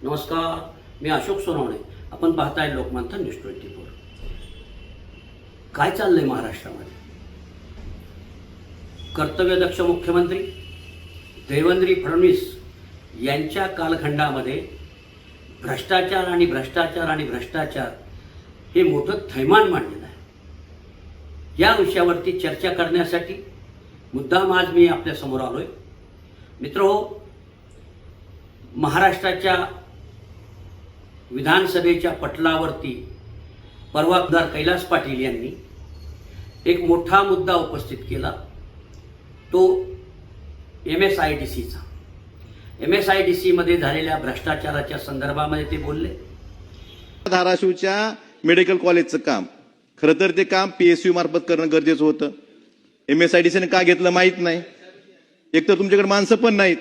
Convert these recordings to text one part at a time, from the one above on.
नमस्कार, मी अशोक सोनवणे. आपण पाहताय लोकमंथन न्यूज 24. काय चाललंय महाराष्ट्रामध्ये? कर्तव्यदक्ष मुख्यमंत्री देवेंद्र फडणवीस यांच्या कालखंडामध्ये भ्रष्टाचार आणि भ्रष्टाचार आणि भ्रष्टाचार हे मोठं थैमान मांडलेलं आहे. या विषयावरती चर्चा करण्यासाठी मुद्दाम आज मी आपल्यासमोर आलोय. मित्रहो, महाराष्ट्राच्या विधानसभेच्या पटलावरती परवा आमदार कैलास पाटील यांनी एक मोठा मुद्दा उपस्थित केला, तो MSIDCचा. MSIDC मध्ये झालेल्या भ्रष्टाचाराच्या संदर्भामध्ये ते बोलले. धाराशिवच्या मेडिकल कॉलेजचं काम खरं तर ते काम PSU मार्फत करणं गरजेचं होतं. MSIDCने का घेतलं माहीत नाही. एक तर तुमच्याकडे माणसं पण नाहीत,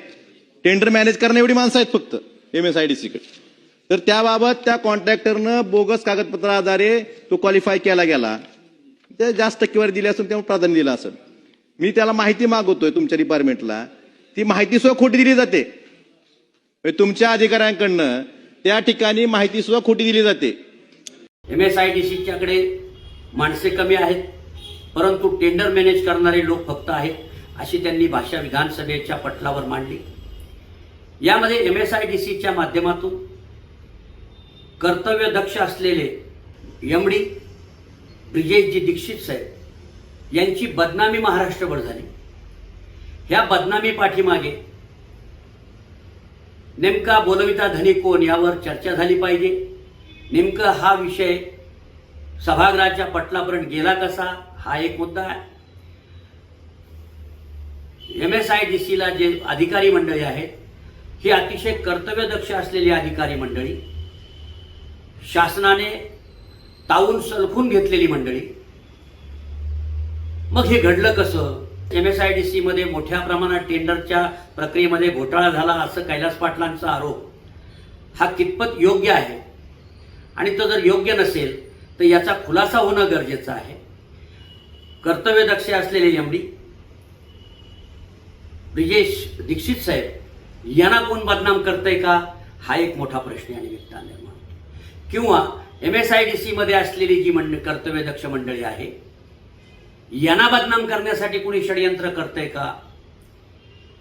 टेंडर मॅनेज करणं एवढी माणसं आहेत फक्त MSIDCकडे. तर त्याबाबत त्या कॉन्ट्रॅक्टरनं बोगस कागदपत्रा आधारे तो क्वालिफाय केला गेला, ते जास्त टक्केवारी दिली असेल, त्यामुळे प्राधान्य दिलं असेल. मी त्याला माहिती मागवतोय तुमच्या डिपार्टमेंटला, ती माहिती सुद्धा खोटी दिली जाते. तुमच्या अधिकाऱ्यांकडनं त्या ठिकाणी माहिती सुद्धा खोटी दिली जाते. MSIDCच्याकडे माणसे कमी आहेत, परंतु टेंडर मॅनेज करणारे लोक फक्त आहेत, अशी त्यांनी भाषा विधानसभेच्या पटलावर मांडली. यामध्ये MSIDCच्या माध्यमातून कर्तव्यदक्ष असलेले MD ब्रिजेशजी दीक्षित साहेब यांची बदनामी महाराष्ट्रभर झाली. ह्या बदनामी पाठीमागे नेमका बोलविता धनी कोण यावर चर्चा झाली पाहिजे. नेमकं हा विषय सभागृहाच्या पटलापर्यंत गेला कसा, हा एक मुद्दा आहे. MSIDCला जे अधिकारी मंडळी आहेत, ही अतिशय कर्तव्यदक्ष असलेली अधिकारी मंडळी, शासनाने तावून सलखून घेतलेली मंडळी. मग हे घडलं कसं? MSIDC मध्ये मोठ्या प्रमाणात टेंडरच्या प्रक्रियेमध्ये घोटाळा झाला असं कैलास पाटलांचा आरोप, हा कितपत योग्य आहे? आणि तो जर योग्य नसेल तर याचा खुलासा होणं गरजेचं आहे. कर्तव्यदक्ष असलेले MD ब्रिजेश दीक्षित साहेब यांना कोण बदनाम करतंय का, हा एक मोठा प्रश्न या निमित्ताने निर्माण. किंवा MSIDC मध्ये असलेली जी कर्तव्यदक्ष मंडळी आहे, यांना बदनाम करण्यासाठी कोणी षडयंत्र करतंय का?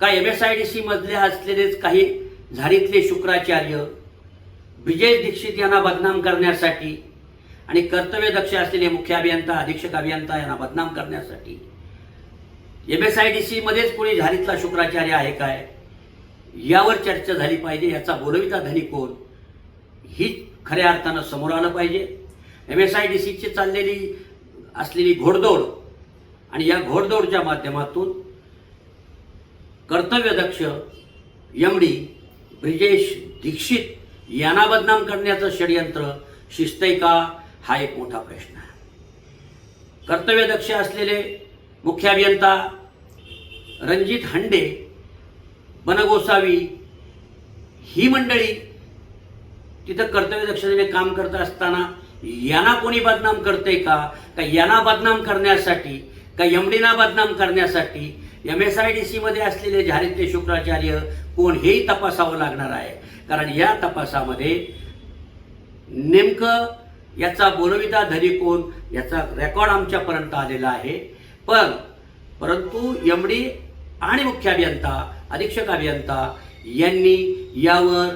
MSIDC मधले असलेलेच काही झारीतले शुक्राचार्य ब्रिजेश दीक्षित यांना बदनाम करण्यासाठी आणि कर्तव्यदक्ष असलेले मुख्य अभियंता, अधीक्षक अभियंता यांना बदनाम करण्यासाठी MSIDC मध्येच कोणी झारीतला शुक्राचार्य आहे काय, यावर चर्चा झाली पाहिजे. याचा बोलविता धनी कोण, ही खऱ्या अर्थानं समोर आलं पाहिजे. MSIDCची चाललेली असलेली घोडदौड आणि या घोडदौडच्या माध्यमातून कर्तव्यदक्ष MD ब्रिजेश दीक्षित यांना बदनाम करण्याचं षडयंत्र शिजतंय का, हा एक मोठा प्रश्न आहे. कर्तव्यदक्ष असलेले मुख्य अभियंता रणजित हंडे, बनगोसावी ही मंडळी तिथं कर्तव्यदक्षतेने काम करत असताना यांना कोणी बदनाम करतंय का यांना बदनाम करण्यासाठी, MDना बदनाम करण्यासाठी MSIDC मध्ये असलेले झारीतले शुक्राचार्य कोण, हेही तपासावं लागणार आहे. कारण या तपासामध्ये नेमकं याचा बोलविता धनी कोण, याचा रेकॉर्ड आमच्यापर्यंत आलेला आहे. परंतु MD आणि मुख्य अभियंता, अधीक्षक अभियंता यांनी यावर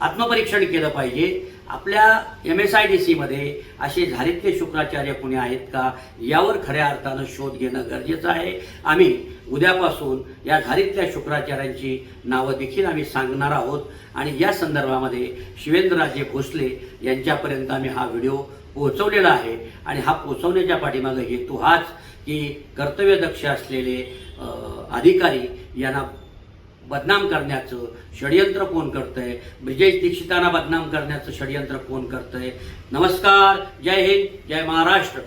आत्मपरीक्षण केलं पाहिजे. आपल्या MSIDC मध्ये असे झारीतले शुक्राचार्य कोणी आहेत का, यावर खऱ्या अर्थानं शोध घेणं गरजेचं आहे. आम्ही उद्यापासून या झारीतल्या शुक्राचार्यांची नावं देखील आम्ही सांगणार आहोत आणि या संदर्भामध्ये शिवेंद्रराजे भोसले यांच्यापर्यंत आम्ही हा व्हिडिओ पोहोचवलेला आहे. आणि हा पोहोचवण्याच्या पाठीमागे हेतू हाच की कर्तव्यदक्ष असलेले अधिकारी यांना बदनाम करण्याचं षडयंत्र कोण करतंय, ब्रिजेश दीक्षितांना बदनाम करण्याचं षडयंत्र कोण करतंय. नमस्कार, जय हिंद, जय महाराष्ट्र.